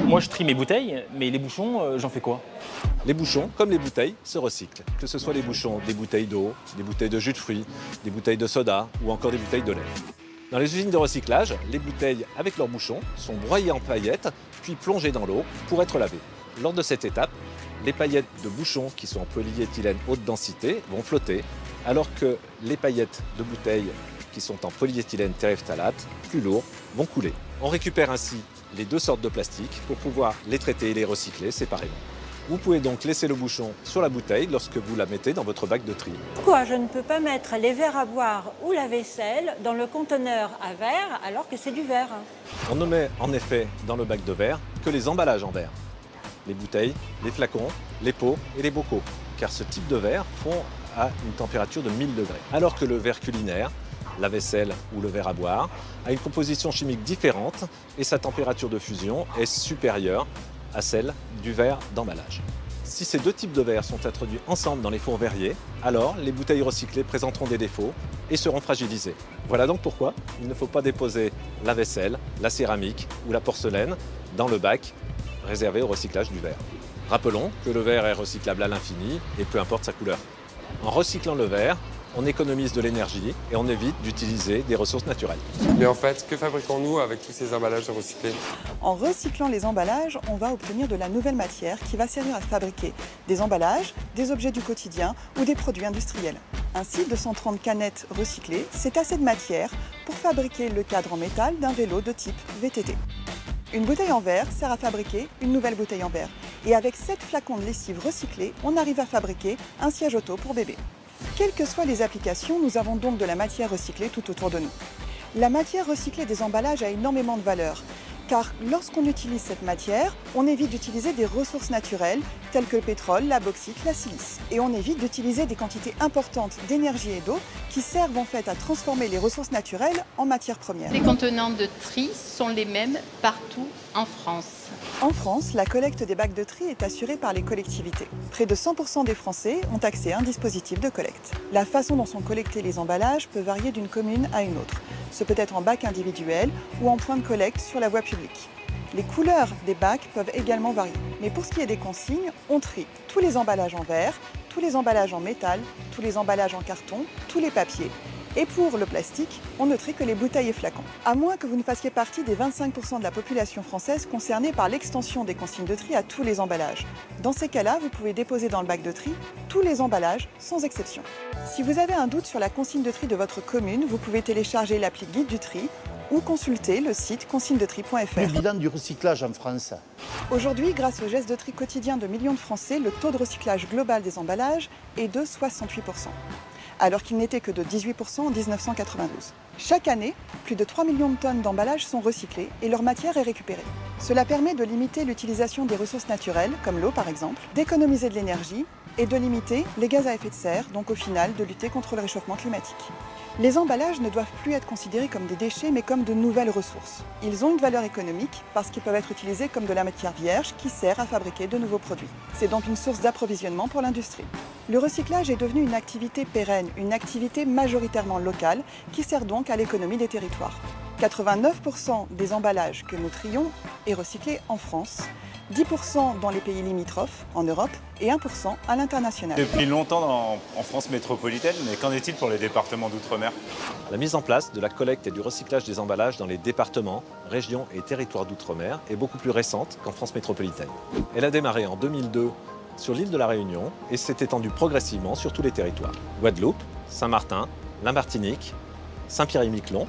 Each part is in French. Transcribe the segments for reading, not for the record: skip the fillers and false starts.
Moi, je trie mes bouteilles, mais les bouchons, j'en fais quoi? Les bouchons, comme les bouteilles, se recyclent. Que ce soit les bouchons des bouteilles d'eau, des bouteilles de jus de fruits, des bouteilles de soda ou encore des bouteilles de lait. Dans les usines de recyclage, les bouteilles avec leurs bouchons sont broyées en paillettes, puis plongées dans l'eau pour être lavées. Lors de cette étape, les paillettes de bouchons qui sont en polyéthylène haute densité vont flotter, alors que les paillettes de bouteilles qui sont en polyéthylène terephthalate, plus lourds, vont couler. On récupère ainsi les deux sortes de plastique pour pouvoir les traiter et les recycler séparément. Vous pouvez donc laisser le bouchon sur la bouteille lorsque vous la mettez dans votre bac de tri. Pourquoi je ne peux pas mettre les verres à boire ou la vaisselle dans le conteneur à verre alors que c'est du verre? On ne met en effet dans le bac de verre que les emballages en verre. Les bouteilles, les flacons, les pots et les bocaux, car ce type de verre fond à une température de 1000 degrés. Alors que le verre culinaire, la vaisselle ou le verre à boire, a une composition chimique différente et sa température de fusion est supérieure à celle du verre d'emballage. Si ces deux types de verres sont introduits ensemble dans les fours verriers, alors les bouteilles recyclées présenteront des défauts et seront fragilisées. Voilà donc pourquoi il ne faut pas déposer la vaisselle, la céramique ou la porcelaine dans le bac réservé au recyclage du verre. Rappelons que le verre est recyclable à l'infini et peu importe sa couleur. En recyclant le verre, on économise de l'énergie et on évite d'utiliser des ressources naturelles. Mais en fait, que fabriquons-nous avec tous ces emballages recyclés? En recyclant les emballages, on va obtenir de la nouvelle matière qui va servir à fabriquer des emballages, des objets du quotidien ou des produits industriels. Ainsi, 230 canettes recyclées, c'est assez de matière pour fabriquer le cadre en métal d'un vélo de type VTT. Une bouteille en verre sert à fabriquer une nouvelle bouteille en verre. Et avec 7 flacons de lessive recyclés, on arrive à fabriquer un siège auto pour bébé. Quelles que soient les applications, nous avons donc de la matière recyclée tout autour de nous. La matière recyclée des emballages a énormément de valeur, car lorsqu'on utilise cette matière, on évite d'utiliser des ressources naturelles telles que le pétrole, la bauxite, la silice. Et on évite d'utiliser des quantités importantes d'énergie et d'eau qui servent en fait à transformer les ressources naturelles en matières premières. Les contenants de tri sont les mêmes partout en France. En France, la collecte des bacs de tri est assurée par les collectivités. Près de 100% des Français ont accès à un dispositif de collecte. La façon dont sont collectés les emballages peut varier d'une commune à une autre. Ce peut être en bac individuel ou en point de collecte sur la voie publique. Les couleurs des bacs peuvent également varier. Mais pour ce qui est des consignes, on trie tous les emballages en verre, tous les emballages en métal, tous les emballages en carton, tous les papiers. Et pour le plastique, on ne trie que les bouteilles et flacons. À moins que vous ne fassiez partie des 25% de la population française concernée par l'extension des consignes de tri à tous les emballages. Dans ces cas-là, vous pouvez déposer dans le bac de tri tous les emballages, sans exception. Si vous avez un doute sur la consigne de tri de votre commune, vous pouvez télécharger l'appli Guide du tri ou consulter le site consignedetri.fr. Le bilan du recyclage en France. Aujourd'hui, grâce au geste de tri quotidien de millions de Français, le taux de recyclage global des emballages est de 68%. Alors qu'il n'était que de 18% en 1992. Chaque année, plus de 3 millions de tonnes d'emballages sont recyclées et leur matière est récupérée. Cela permet de limiter l'utilisation des ressources naturelles, comme l'eau par exemple, d'économiser de l'énergie et de limiter les gaz à effet de serre, donc au final de lutter contre le réchauffement climatique. Les emballages ne doivent plus être considérés comme des déchets, mais comme de nouvelles ressources. Ils ont une valeur économique parce qu'ils peuvent être utilisés comme de la matière vierge qui sert à fabriquer de nouveaux produits. C'est donc une source d'approvisionnement pour l'industrie. Le recyclage est devenu une activité pérenne, une activité majoritairement locale qui sert donc à l'économie des territoires. 89% des emballages que nous trions est recyclé en France, 10% dans les pays limitrophes, en Europe, et 1% à l'international. Depuis longtemps en France métropolitaine, mais qu'en est-il pour les départements d'outre-mer? La mise en place de la collecte et du recyclage des emballages dans les départements, régions et territoires d'outre-mer est beaucoup plus récente qu'en France métropolitaine. Elle a démarré en 2002 sur l'île de la Réunion et s'est étendue progressivement sur tous les territoires. Guadeloupe, Saint-Martin, la Martinique, Saint-Pierre-et-Miquelon,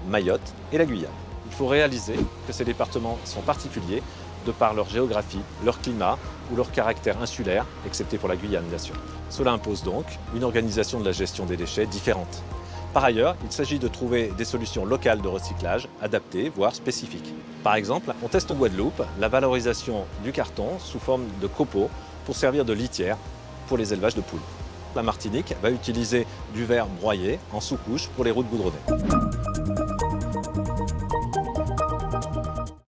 Mayotte et la Guyane. Il faut réaliser que ces départements sont particuliers de par leur géographie, leur climat ou leur caractère insulaire, excepté pour la Guyane bien sûr. Cela impose donc une organisation de la gestion des déchets différente. Par ailleurs, il s'agit de trouver des solutions locales de recyclage adaptées, voire spécifiques. Par exemple, on teste en Guadeloupe la valorisation du carton sous forme de copeaux pour servir de litière pour les élevages de poules. La Martinique va utiliser du verre broyé en sous-couche pour les routes goudronnées.